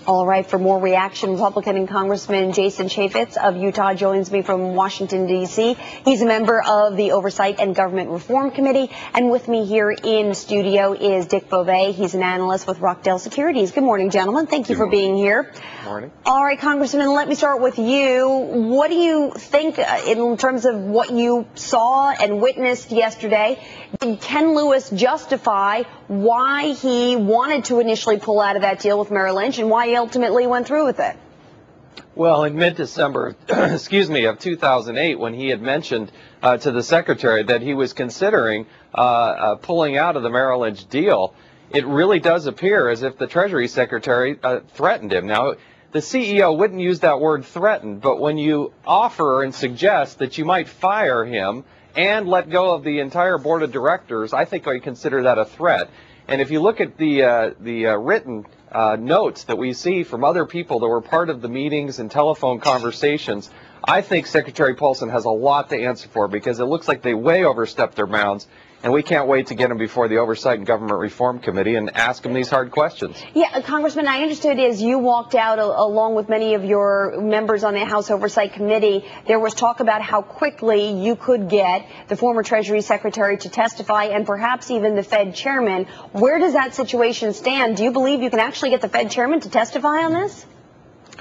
All right, for more reaction, Republican and Congressman Jason Chaffetz of Utah joins me from Washington, D.C. He's a member of the Oversight and Government Reform Committee. And with me here in studio is Dick Beauvais. He's an analyst with Rockdale Securities. Good morning, gentlemen. Thank you for being here. Good morning. All right, Congressman, let me start with you. What do you think in terms of what you saw and witnessed yesterday? Did Ken Lewis justify why he wanted to initially pull out of that deal with Merrill Lynch and why he ultimately went through with it? Well, in mid-December, of 2008, when he had mentioned to the secretary that he was considering pulling out of the Merrill Lynch deal, it really does appear as if the Treasury Secretary threatened him. Now, the CEO wouldn't use that word threatened, but when you offer and suggest that you might fire him and let go of the entire board of directors, I think I consider that a threat. And if you look at the written notes that we see from other people that were part of the meetings and telephone conversations, I think Secretary Paulson has a lot to answer for, because it looks like they way overstepped their bounds, and we can't wait to get him before the Oversight and Government Reform Committee and ask him these hard questions. Yeah, Congressman, I understood as you walked out along with many of your members on the House Oversight Committee, there was talk about how quickly you could get the former Treasury Secretary to testify and perhaps even the Fed chairman. Where does that situation stand? Do you believe you can actually get the Fed chairman to testify on this?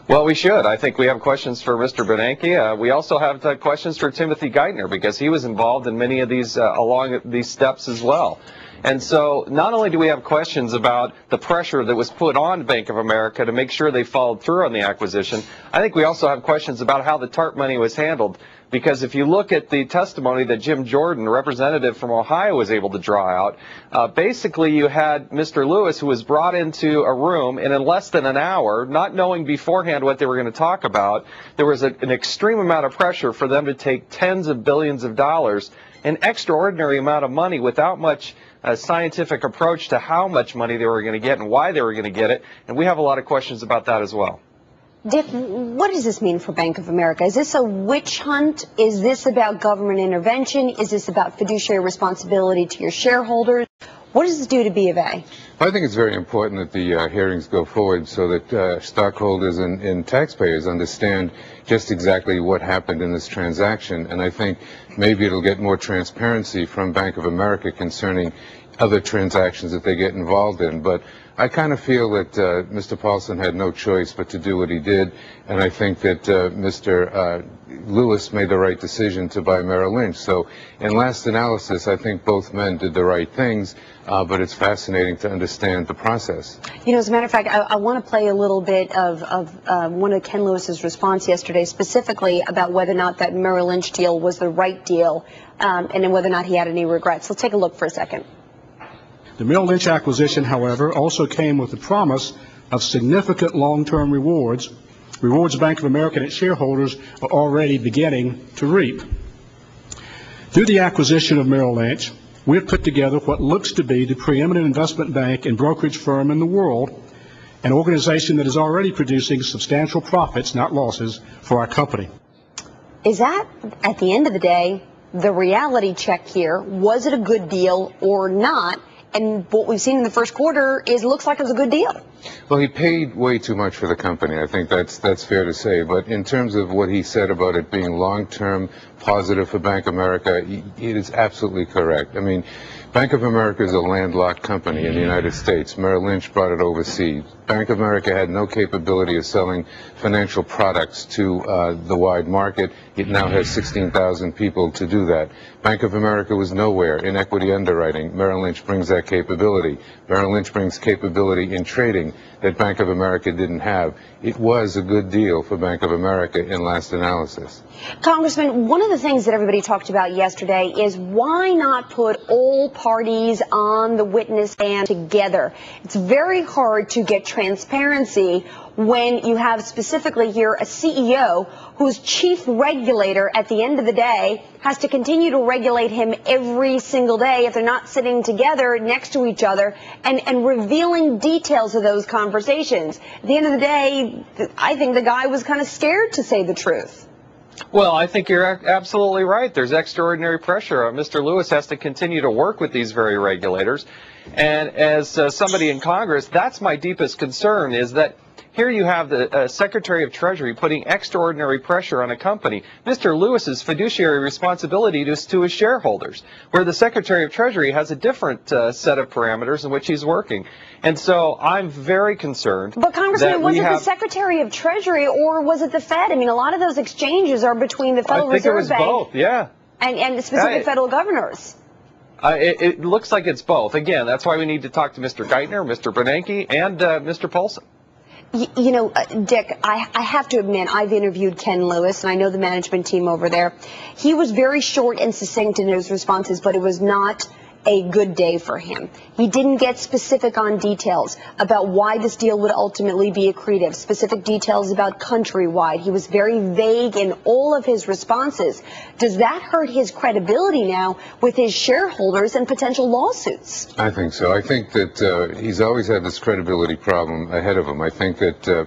Well, we should. I think we have questions for Mr. Bernanke. We also have questions for Timothy Geithner, because he was involved in many of these along these steps as well. And so not only do we have questions about the pressure that was put on Bank of America to make sure they followed through on the acquisition, I think we also have questions about how the TARP money was handled. Because if you look at the testimony that Jim Jordan, a representative from Ohio, was able to draw out, basically you had Mr. Lewis, who was brought into a room, and in less than an hour, not knowing beforehand what they were going to talk about, there was an extreme amount of pressure for them to take tens of billions of dollars, an extraordinary amount of money without much scientific approach to how much money they were going to get and why they were going to get it. And we have a lot of questions about that as well. Dick, what does this mean for Bank of America? Is this a witch hunt? Is this about government intervention? Is this about fiduciary responsibility to your shareholders? What does this do to B of A? I think it's very important that the hearings go forward so that stockholders and taxpayers understand just exactly what happened in this transaction. And I think maybe it'll get more transparency from Bank of America concerning other transactions that they get involved in. But I kind of feel that Mr. Paulson had no choice but to do what he did, and I think that Mr. Lewis made the right decision to buy Merrill Lynch. So in last analysis, I think both men did the right things, but it's fascinating to understand the process. You know, as a matter of fact, I want to play a little bit of one of Ken Lewis's response yesterday, specifically about whether or not that Merrill Lynch deal was the right deal, and then whether or not he had any regrets. Let's take a look for a second. The Merrill Lynch acquisition, however, also came with the promise of significant long-term rewards Bank of America and its shareholders are already beginning to reap. Through the acquisition of Merrill Lynch, we have put together what looks to be the preeminent investment bank and brokerage firm in the world, an organization that is already producing substantial profits, not losses, for our company. Is that, at the end of the day, the reality check here? Was it a good deal or not? And what we've seen in the first quarter is it looks like it was a good deal. Well, he paid way too much for the company. I think that's fair to say. But in terms of what he said about it being long-term positive for Bank of America, it is absolutely correct. I mean, Bank of America is a landlocked company in the United States. Merrill Lynch brought it overseas. Bank of America had no capability of selling financial products to the wide market. It now has 16,000 people to do that. Bank of America was nowhere in equity underwriting. Merrill Lynch brings that capability. Merrill Lynch brings capability in trading that Bank of America didn't have. It was a good deal for Bank of America in last analysis. Congressman, one of the things that everybody talked about yesterday is why not put all parties on the witness stand together? It's very hard to get transparency when you have specifically here a CEO whose chief regulator at the end of the day has to continue to regulate him every single day if they're not sitting together next to each other and revealing details of those conversations. At the end of the day, I think the guy was kind of scared to say the truth. Well, I think you're absolutely right. There's extraordinary pressure. Mr. Lewis has to continue to work with these very regulators. And as somebody in Congress, that's my deepest concern, is that Here you have the Secretary of Treasury putting extraordinary pressure on a company. Mr. Lewis's fiduciary responsibility is to his shareholders, where the Secretary of Treasury has a different set of parameters in which he's working. And so I'm very concerned. But Congressman, was it the Secretary of Treasury or was it the Fed? I mean, a lot of those exchanges are between the Federal Reserve Bank. Both, yeah. And specific federal governors. It looks like it's both. Again, that's why we need to talk to Mr. Geithner, Mr. Bernanke, and Mr. Paulson. You know, Dick, I have to admit, I've interviewed Ken Lewis, and I know the management team over there. He was very short and succinct in his responses, but it was not a good day for him. He didn't get specific on details about why this deal would ultimately be accretive, specific details about Countrywide. He was very vague in all of his responses. Does that hurt his credibility now with his shareholders and potential lawsuits? I think so. I think that he's always had this credibility problem ahead of him. I think that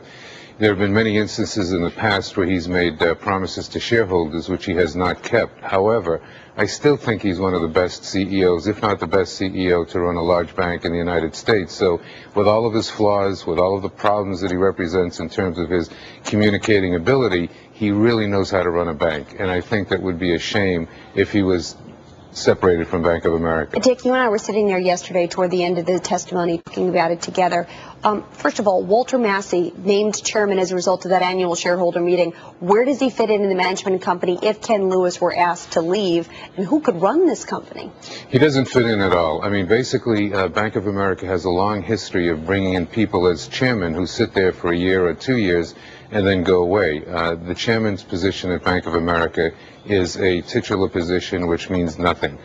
there have been many instances in the past where he's made promises to shareholders which he has not kept. However, I still think he's one of the best CEOs, if not the best CEO, to run a large bank in the United States. So with all of his flaws, with all of the problems that he represents in terms of his communicating ability, he really knows how to run a bank. And I think that would be a shame if he was separated from Bank of America. Dick, you and I were sitting there yesterday toward the end of the testimony talking about it together. First of all, Walter Massey named chairman as a result of that annual shareholder meeting. Where does he fit in the management company if Ken Lewis were asked to leave? And who could run this company? He doesn't fit in at all. I mean, basically, Bank of America has a long history of bringing in people as chairman who sit there for a year or 2 years and then go away. The chairman's position at Bank of America is a titular position, which means nothing.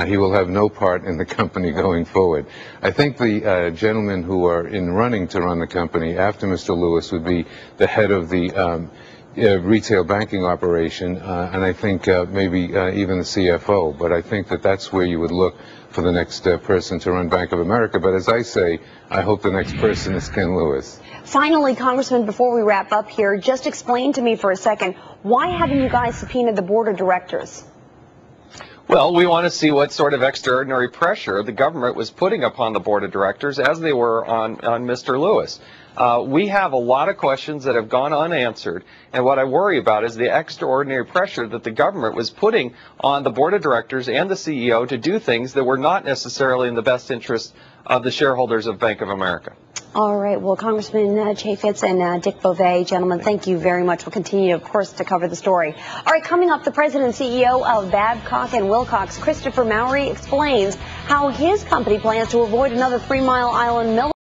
He will have no part in the company going forward. I think the gentlemen who are in running to run the company after Mr. Lewis would be the head of the retail banking operation, and I think maybe even the CFO. But I think that that's where you would look for the next person to run Bank of America. But as I say, I hope the next person is Ken Lewis. Finally, Congressman, before we wrap up here, just explain to me for a second, why haven't you guys subpoenaed the board of directors? Well, we want to see what sort of extraordinary pressure the government was putting upon the board of directors as they were on Mr. Lewis. We have a lot of questions that have gone unanswered, and what I worry about is the extraordinary pressure that the government was putting on the board of directors and the CEO to do things that were not necessarily in the best interest of the shareholders of Bank of America. All right. Well, Congressman Chaffetz and Dick Beauvais, gentlemen, thank you very much. We'll continue, of course, to cover the story. All right. Coming up, the president and CEO of Babcock and Wilcox, Christopher Mowry, explains how his company plans to avoid another 3 Mile Island mill